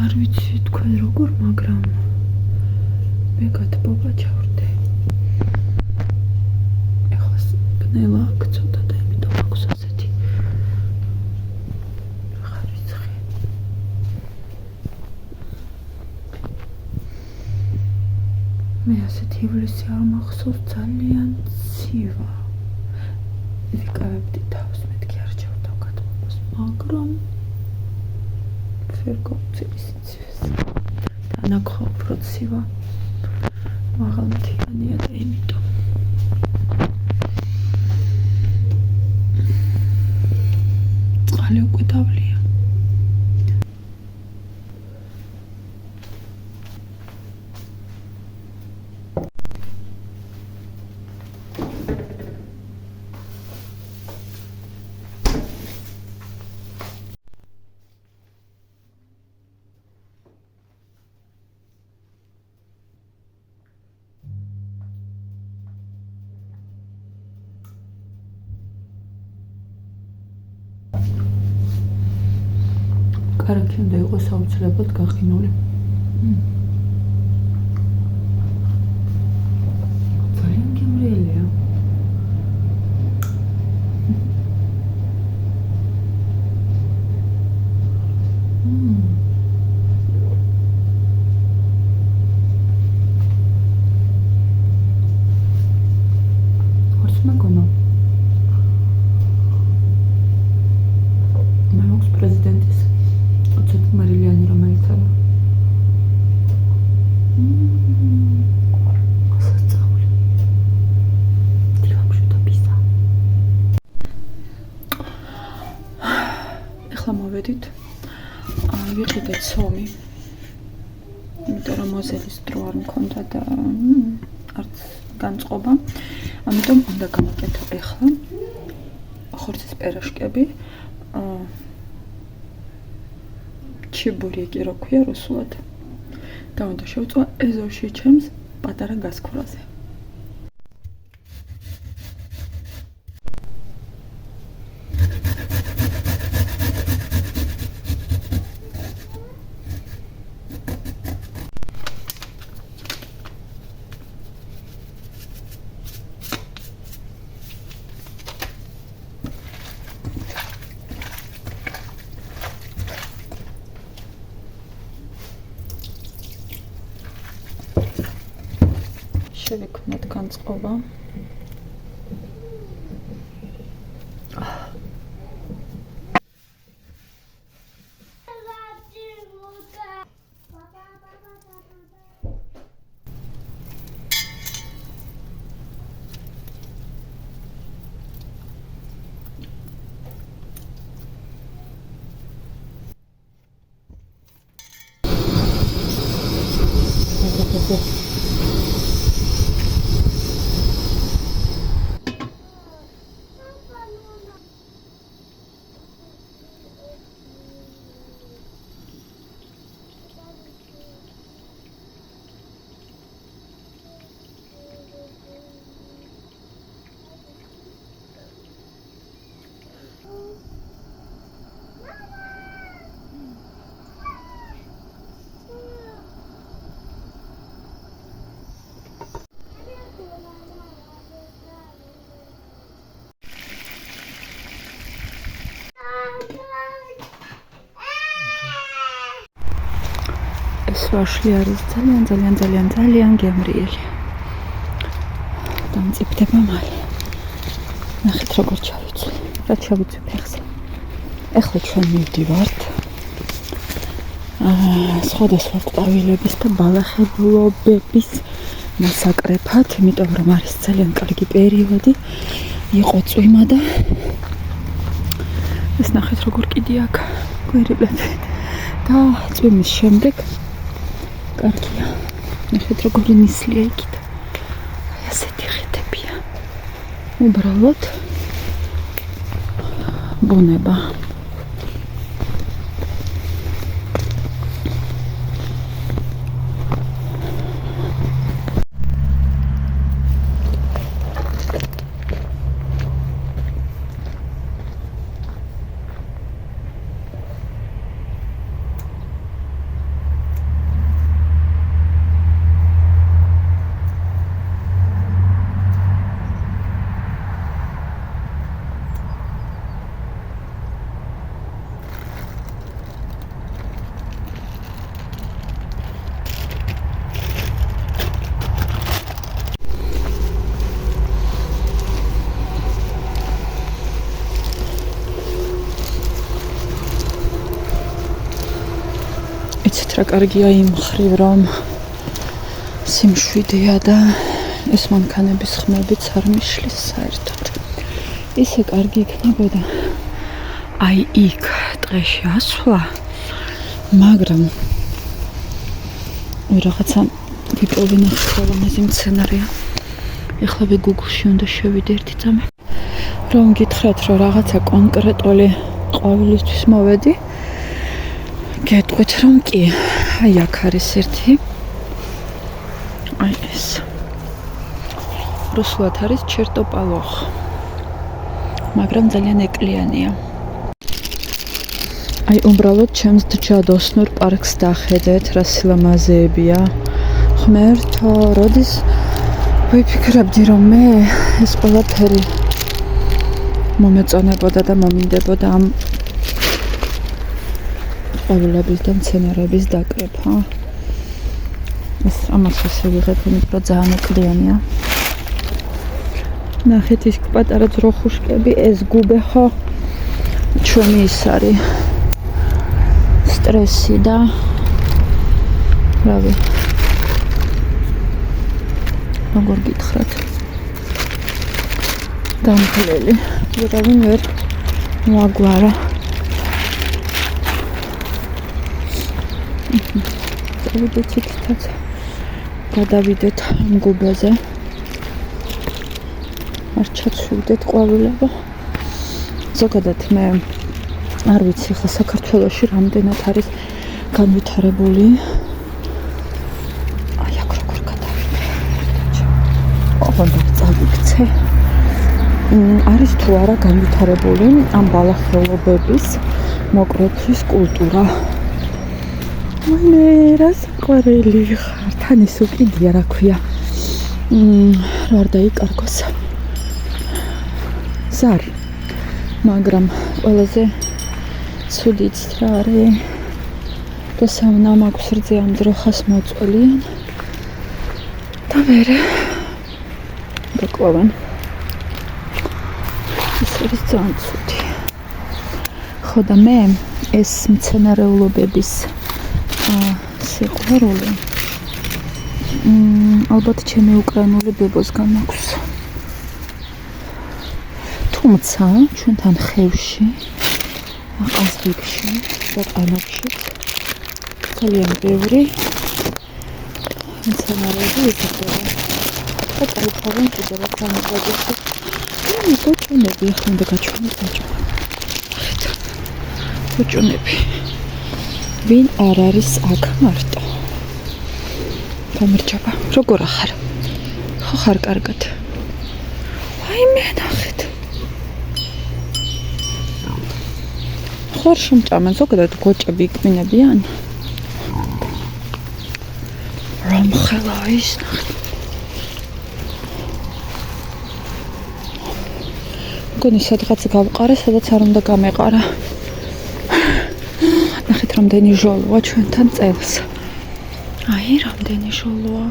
არ ვიცი თქვენ როგორ, მაგრამ მე გათბობა ჩავრდე. ეხლა ბნელა აქ ცოტა და იმიტომ აქვს ასეთი ხარისხი. მე ასეთი ივლისი არ მახსოვს, ძალიან ცივა. ვიკავებდი თავს, მეთქი არ ჩავდავ გათბობას, მაგრამ ფერგოცილის ცივს. დანახო უფრო ცივა. მაღალმთიანია და იმიტომ. წყალი უკვე დავლია. კარგი უნდა იყოს აუცილებლად გაყინული. ძალიან გემრიელია. ხორცს მეგონა. მე მაქვს პრეზიდენტის მარილიანი რომელიც არა. სასწაული. დილამშვიდო პიზა. ეხლა მოვედით. ვიყიდეთ სომი. იმიტომ რომ მოზელის დრო არ მქონდა და არც განწყობა. ამიტომ უნდა გავაკეთო ეხლა ხორცის პერაშკები. ჩიბურეკი რო ქვია რუსულად და უნდა შევწვა ეზოში ჩემს პატარა გასქურაზე. შევექმნათ განწყობა. ვაშლი არის ძალიან გემრიელი. დამწიფდება მალე. ნახეთ როგორ ჩავიცვლი. რა ჩავიცვლი ფეხზე. ეხლა ჩვენ მივდივართ სხვადასხვა ყვავილების და ბალახებულობების მასაკრეფად, იმიტომ რომ არის ძალიან კარგი პერიოდი. იყო წვიმა და ეს ნახეთ როგორ კიდე აქ კვირილები და წვიმის შემდეგ კარგია. ნახეთ როგორი ნისლია იქით. ასეთი ხეთებია. უბრალოდ ბუნება. რა კარგია იმ მხრივ რომ სიმშვიდეა და ეს მანქანების ხმებიც არ მიშლის საერთოდ. ისე კარგი იქნებოდა აი იქ ტყეში ასვლა, მაგრამ რაღაცა ვიპოვე ხოლმე მცენარეა. ეხლა Google-ში უნდა შევიდე ერთი წამი. რომ გითხრათ რომ რაღაცა კონკრეტული ყვავილისთვის მოვედი, გეტყვით რომ კი, აი აქ არის ერთი. აი ეს. რუსულად არის ჩერტოპალოხ. მაგრამ ძალიან ეკლიანია. აი უბრალოდ ჩემს ჯადოსნურ პარკს დახედეთ, რა სილამაზეებია. ღმერთო, როდის ვიფიქრებდი რომ მე ეს ყველაფერი მომეწონებოდა და მომინდებოდა ამ ყვავილების და მცენარეების დაკრეფა. ეს ამას ასე ვიღებ, იმიტომ რომ ძალიან ეკლიანია. ნახეთ ის პატარა ძროხუშკები, ეს გუბე ხო ჩვენი ის არის სტრესი და რავი როგორ გითხრათ დამკლელი ვერავინ ვერ მოაგვარა. წავიდეთ იქითაც გადავიდეთ ამ გუბეზე, არ ჩაცვიდეთ ყვავილება. ზოგადად მე არ ვიცი ხა საქართველოში რამდენად არის განვითარებული. აი აქ როგორ გადავიდე. ოღონდ წავიქცე. არის თუ არა განვითარებული ამ ბალახეულობების მოკრეფის კულტურა. მე რას ყვარელი ხარ, თან ის უკიდია რა ქვია. რა არ დაიკარგოს. ზარი. მაგრამ ყველაზე ცუდი რა არის? და სამნა მაქვს რძე ამ ძროხას მოწოლიან. და მერე გაყვავენ. ეს არის ძალიან ცუდი. ხო და მე ეს მცენარეულობების სიყვარული ალბათ ჩემი უკრაინული ბებოსგან მაქვს. თუმცა ჩვენთან ხევში, ყაზბეგში და ყანაფში ძალიან ბევრი მცენარეები იზრდება. და წაიყვავენ კიდევ ყანაფში. ბოჭუნები ახლა უნდა გაჩვენოთ ბოჭუნები. ბოჭუნები. ვინ არ არის აქ მარტო? გამარჯობა. როგორ ახარ? ხო ხარ კარგად? აი მე ნახეთ. ხარ შემჭამენ ზოგადად გოჭები იქნებიან. რომ ხელა ის ნახეთ. მგონი სადღაც გავყარე, სადაც არ უნდა გამეყარა. ნახეთ რამდენი ჟოლოა ჩვენთან წელს. აი რამდენი ჟოლოა.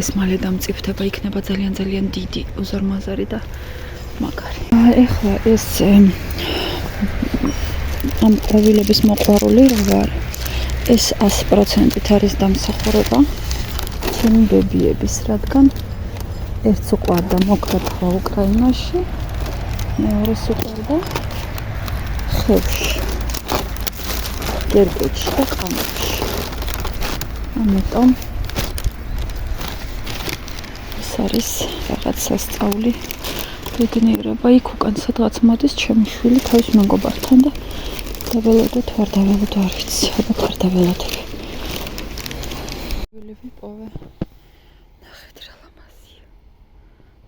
ეს მალე დამწიფდება, იქნება ძალიან დიდი უზარმაზარი და მაგარი. ეხლა ეს ამ ყვავილების მოყვარული რა ვარ. ეს 100%-ით არის დამსახურება. ჩემი ბებიების, რადგან ერთს უყვარდა მოქრაფვა უკრაინაში, მეორეს უყვარდა ხევში, გერგეთში და ყანებში. ამიტომ ეს არის რაღაც სასწაული ბედნიერება. იქ უკან სადღაც მოდის ჩემი შვილი თავის მეგობართან და დაველოდოთ, არ დაველოდო, არ ვიცი, ალბათ არ დაველოდები. ვიპოვე. ნახეთ რა ლამაზია.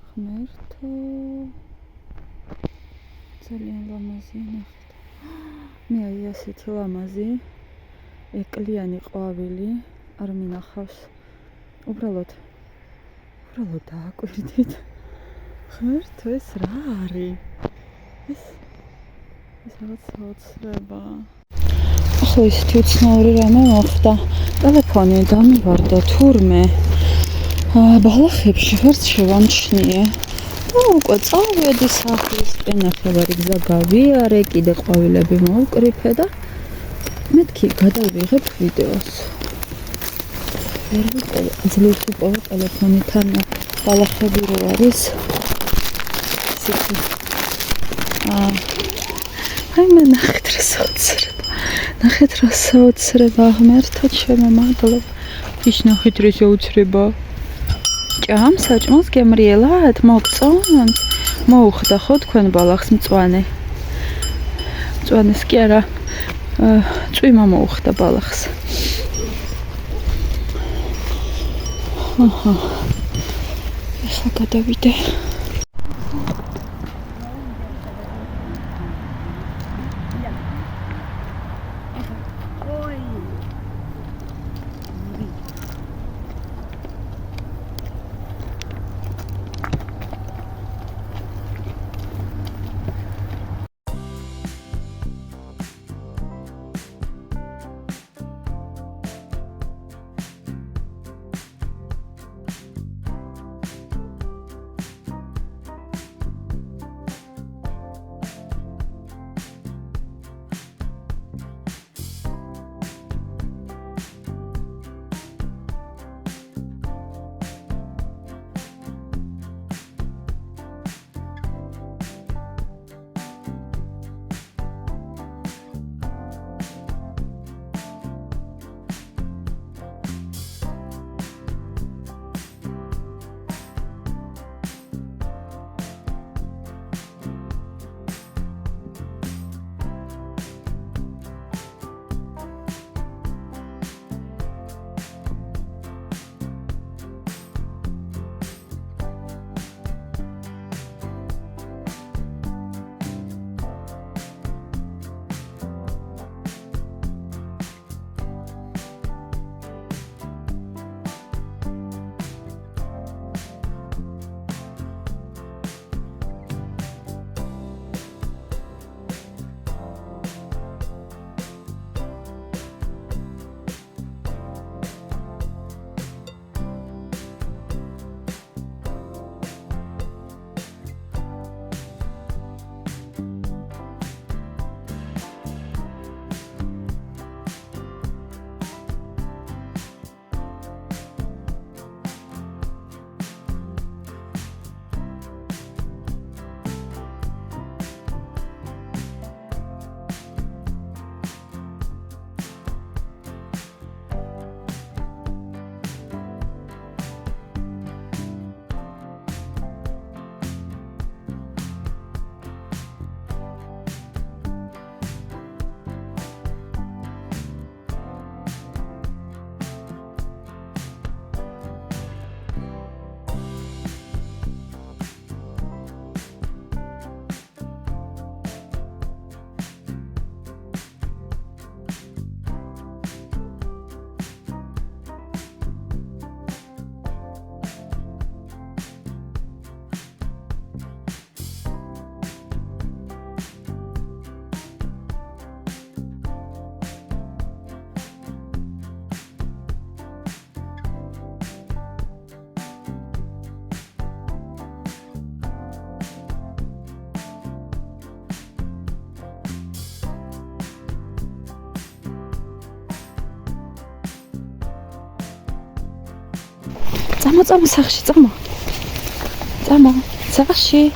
ღმერთო. ძალიან ლამაზია, ნახეთ. მე აი ასეთი ლამაზი ეკლიანი ყვავილი არ მინახავს. უბრალოდ დააკვირდით. ღმერთო, ეს რა არის? ეს რაღაც საოცრება. ახლა ისეთი უცნაური რამე მოხდა. ტელეფონი დამივარდა თურმე. ბალახებში ვერც შევამჩნიე. და უკვე წავედი სახლისკენ, ნახევარი გზა გავიარე, კიდე ყვავილები მოვკრიფე და მეთქი გადავიღებ ვიდეოს. ძლიერს ვიპოვე ტელეფონიდან ბალახები რო არის. ისეთი. აი მე ნახეთ რა საოცრება. ნახეთ რა საოცრება, ღმერთო ჩემო მადლობა. ის ნახეთ რა საოცრება. ჭამ საჭმელს გემრიელად მოგწონს? მოუხდა ხო თქვენ ბალახს მწვანე? მწვანეს კი არა. წვიმა მოუხდა ბალახს. ეხლა გადავიდე. Цама, сахში, цама. Цама, сахში.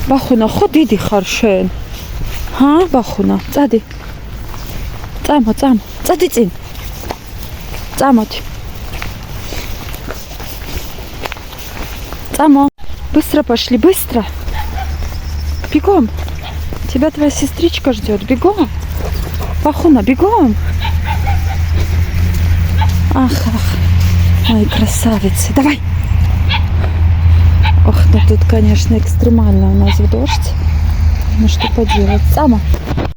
ბახუნა, ხო დიდი ხარ შენ? ჰა, ბახუნა, წადი. წამა, წადი წინ. წამოდი. Цамо, быстро пошли, быстро. Бегом. Тебя твоя сестричка ждет. Бегом. Бахуна, бегом. Ах, мои красавицы. Давай. Ох, ну тут, конечно, экстремально у нас в дождь. Ну что поделать. Цамо.